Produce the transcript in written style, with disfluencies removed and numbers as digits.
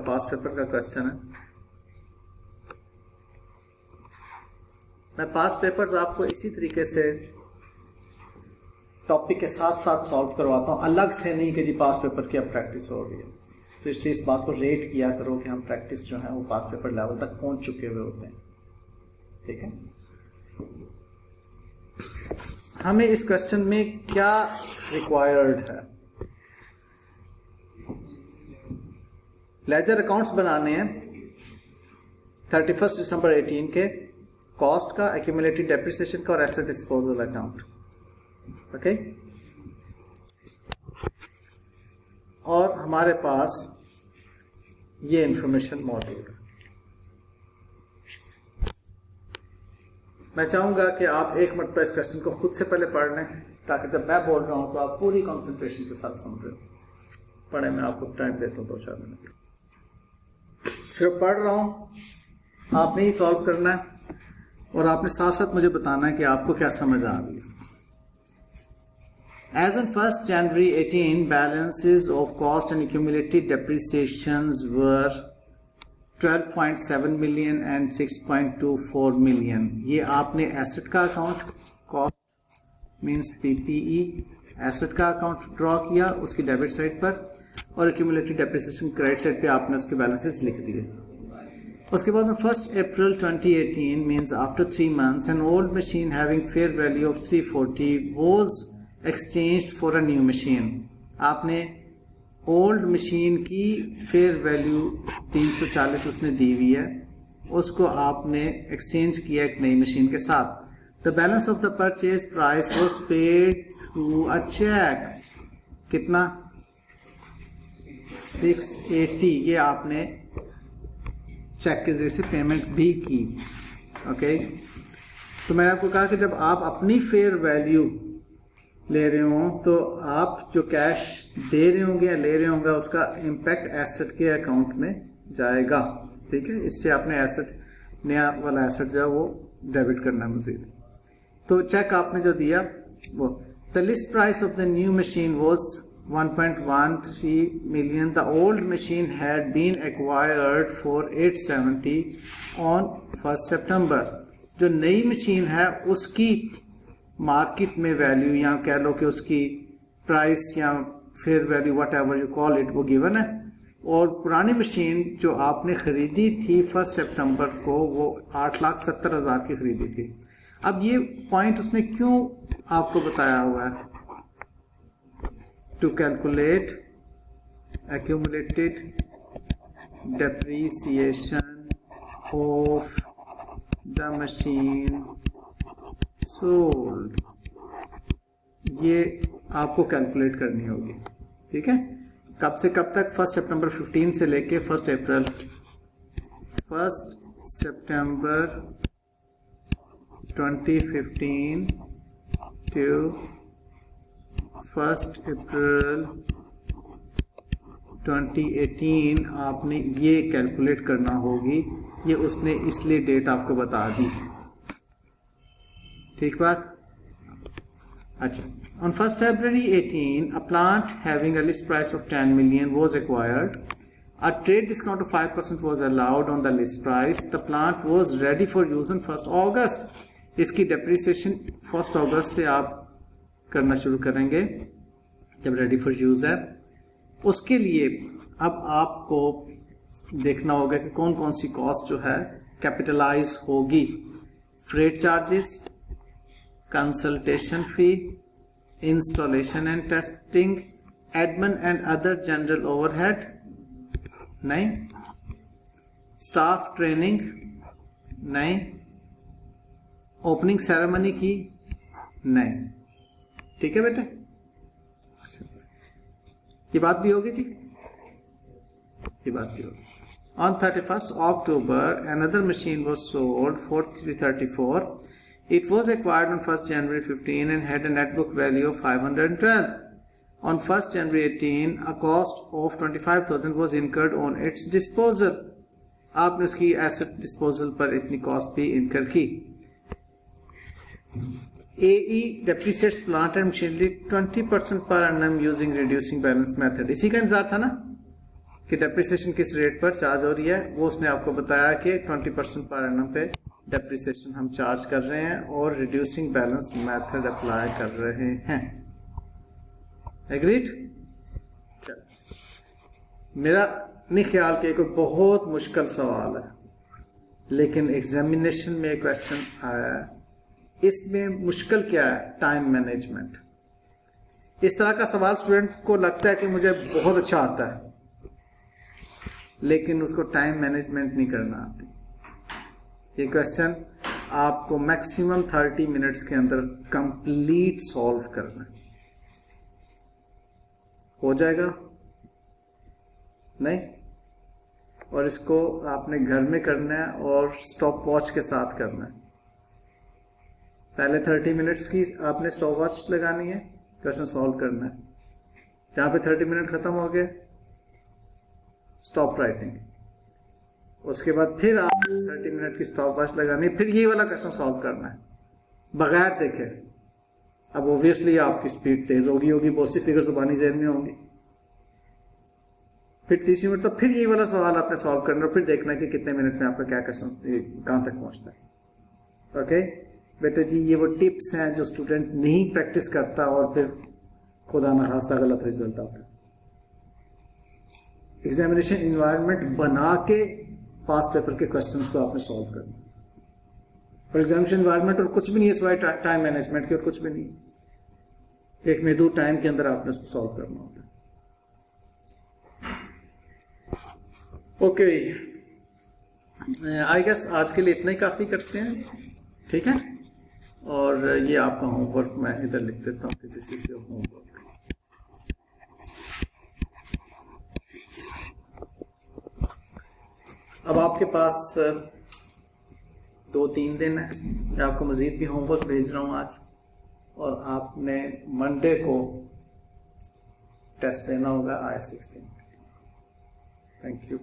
पास paper का question है। मैं पास पेपर्स आपको इसी तरीके से टॉपिक के साथ साथ सॉल्व करवाता हूँ, अलग से नहीं कि जी पास पेपर की अब प्रैक्टिस हो रही है। तो इसलिए इस बात को रेट किया करो कि हम प्रैक्टिस जो है वो पास पेपर लेवल तक पहुंच चुके हुए होते हैं। ठीक है, हमें इस क्वेश्चन में क्या रिक्वायर्ड है? लेजर अकाउंट्स बनाने हैं 31 दिसंबर 18 के, कॉस्ट का, एक्यूमुलेटेड डेप्रिसिएशन का और एसेट डिस्पोजल अकाउंट। ओके, और हमारे पास ये इंफॉर्मेशन मौजूद है। मैं चाहूंगा कि आप एक मरतबा इस क्वेश्चन को खुद से पहले पढ़ लें, ताकि जब मैं बोल रहा हूं तो आप पूरी कंसंट्रेशन के साथ सुन रहे हो। पढ़े, मैं आपको टाइम देता हूं 2-4 मिनट। सिर्फ पढ़ रहा हूं, आपने ही सॉल्व करना है और आपने साथ साथ मुझे बताना है कि आपको क्या समझ आ रही है। As on 1st January 18, balances of cost and accumulated depreciations were 12.7 million and 6.24 million. ये आपने एसेट का account, cost means PPE, asset का अकाउंट ड्रॉ किया उसकी डेबिट साइड पर, और accumulated depreciation क्रेडिट साइड पे आपने उसके बैलेंसेस लिख दिए। उसके बाद 1st April 2018 means after 3 months an old machine having fair value of 340 was exchanged for a new machine. आपने ओल्ड मशीन की फेयर वैल्यू 340 उसने दी हुई है, उसको आपने एक्सचेंज किया एक नई मशीन के साथ। The balance of the purchase price was paid through a cheque. कितना? 680। ये आपने चेक के जरिए से पेमेंट भी की। ओके, तो मैंने आपको कहा कि जब आप अपनी फेयर वैल्यू ले रहे हो तो आप जो कैश दे रहे होंगे या ले रहे होंगे उसका इम्पैक्ट एसेट के अकाउंट में जाएगा। ठीक है, इससे आपने एसेट, नया वाला एसेट जो है वो डेबिट करना है मजीद। तो चेक आपने जो दिया वो, the list price of the new machine was 1.13 million. The old machine had been acquired for 870 on 1st September. जो नई मशीन है उसकी मार्केट में वैल्यू, या कह लो कि उसकी प्राइस या fair value, what ever you call it, वो गिवन है। और पुरानी मशीन जो आपने खरीदी थी 1 सितंबर को, वो 8,70,000 की खरीदी थी। अब ये पॉइंट उसने क्यों आपको बताया हुआ है? To calculate accumulated depreciation of the machine sold, ये आपको कैलकुलेट करनी होगी। ठीक है, कब से कब तक? 1 सितंबर 15 से लेके 1 अप्रैल 1 सितंबर 2015 टू 1 अप्रैल 2018 आपने ये कैलकुलेट करना होगी। ये उसने इसलिए डेट आपको बता दी। ठीक बात? अच्छा, on 1st February 18, a plant having a list price of 10 million was acquired. A trade discount of 5% was allowed on the list price. The plant was ready for use on 1st August. इसकी depreciation 1st August से आप करना शुरू करेंगे जब ready for use है। उसके लिए अब आपको देखना होगा कि कौन कौन सी कॉस्ट जो है कैपिटलाइज होगी। Freight charges, consultation fee, installation and testing, admin and other general overhead नहीं, स्टाफ ट्रेनिंग नहीं, ओपनिंग सेरेमनी की नहीं। ठीक है बेटा, ये बात भी होगी जी, ये बात भी होगी। On 31st October, another machine was sold for 334. It was acquired on 1st January 15 and had a net book value of 512. On 1st January 18, a cost of 25,000 was incurred on its disposal. आपने उसकी asset disposal पर इतनी cost भी इनकर की। AE depreciates plant and machinery 20% per annum using reducing balance method. इसी का इंतजार था ना? कि डेप्रिसिएशन किस रेट पर चार्ज हो रही है, वो उसने आपको बताया कि 20% पर एनम पे डेप्रिसिएशन हम चार्ज कर रहे हैं और रिड्यूसिंग बैलेंस मेथड अप्लाई कर रहे हैं। एग्रीड? मेरा नहीं ख्याल कि कोई बहुत मुश्किल सवाल है, लेकिन एग्जामिनेशन में क्वेश्चन आया है। इसमें मुश्किल क्या है? Time management. इस तरह का सवाल स्टूडेंट को लगता है कि मुझे बहुत अच्छा आता है, लेकिन उसको टाइम मैनेजमेंट नहीं करना आती। ये क्वेश्चन आपको मैक्सिमम 30 मिनट्स के अंदर कंप्लीट सॉल्व करना है। हो जाएगा? नहीं? और इसको आपने घर में करना है और स्टॉप वॉच के साथ करना है। पहले 30 मिनट्स की आपने स्टॉप वॉच लगानी है, क्वेश्चन सॉल्व करना है। जहां पे 30 मिनट खत्म हो गए, स्टॉप राइटिंग। उसके बाद फिर आप 30 मिनट की स्टॉप वॉच लगानी, फिर ये वाला क्वेश्चन सॉल्व करना है बगैर देखे। अब ऑब्वियसली आपकी स्पीड तेज होगी, बहुत सी फिगर जुबानी ज़हन में होंगी। फिर 30 मिनट तक फिर ये वाला सवाल आपने सॉल्व करना और फिर देखना कि कितने मिनट में आपका क्या क्वेश्चन कहां तक पहुंचता है। ओके बेटे जी, ये वो टिप्स हैं जो स्टूडेंट नहीं प्रैक्टिस करता और फिर खुदा न खास्ता गलत रिजल्ट आता है। एग्जामिनेशन इन्वायरमेंट बना के पास पेपर के क्वेश्चंस को आपने सॉल्व करना। और एग्जामिनेशन इन्वायरमेंट और कुछ भी नहीं है सिवाय टाइम मैनेजमेंट के, और कुछ भी नहीं। एक महदूद टाइम के अंदर आपने उसको सॉल्व करना होता है। ओके, आई गेस आज के लिए इतना ही काफी करते हैं, ठीक है। और ये आपका होमवर्क मैं इधर लिख देता हूँ, दिस इज योर होमवर्क। अब आपके पास 2-3 दिन है, मैं आपको मजीद भी होमवर्क भेज रहा हूँ आज, और आपने मंडे को टेस्ट देना होगा IS 16। Thank you.